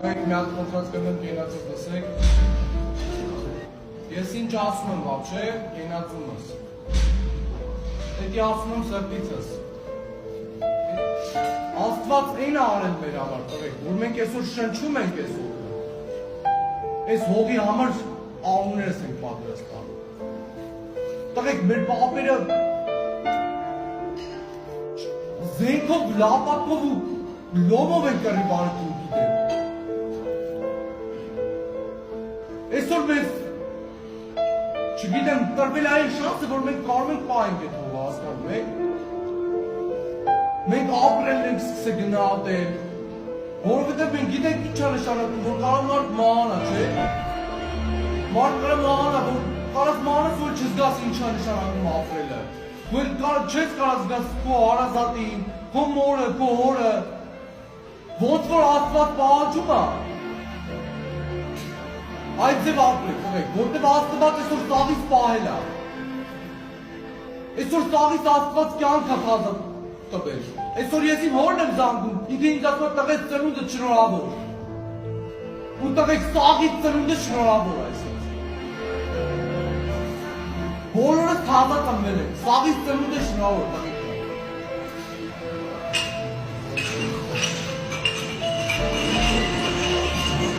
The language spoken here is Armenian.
Մենք մի հատ խոսած կնեմ կենացով լսեք։ Ես ինչ ասում եմ вообще, կենացում ես։ Պետք է ասում եմ սրտիցս։ Աստված այն է արել մեր համար, տղեկ, որ մենք այսօր շնչում ենք այսօր։ Այս հողի համար անուններս ենք պատրաստում։ Տղեկ, մեր պապերը զենքով, լապակով ու լոմով են կռի բարդում գիտեմ։ Այսօր մեզ, չգիտեմ, տրվել այն շանսը, որ մենք կարող ենք պահենք այդ հողը, հասկանում եք։ Մենք ապրել ենք սկսել գնահատել, որովհետև մենք գիտենք ինչ է նշանակում, որ կարող մարդ մահանա, չէ։ Մարդ կարող մահանա, որ կարաս մահանաս, որ չզգաս ինչ է նշանակում ապրելը։ Որ չես կարաս զգաս քո հարազատին, քո մորը, քո հորը, ոնց որ Աստված պահանջում է։ Այդ ձև ապրեք, խորեք, որտև Աստված այսօր սաղից պահել է։ Այսօր սաղից Աստված կյանք է խազը տվել։ Այսօր ես իմ հորն եմ զանգում, ինքը ինձ ասում է տղեկ ծնունդը շնորհավոր։ Ու տղեկ սաղից ծնունդը շնորհավոր այսօր։ Բոլորը խազա տմվել են, սաղից ծնունդը շնորհավոր, տղեկ։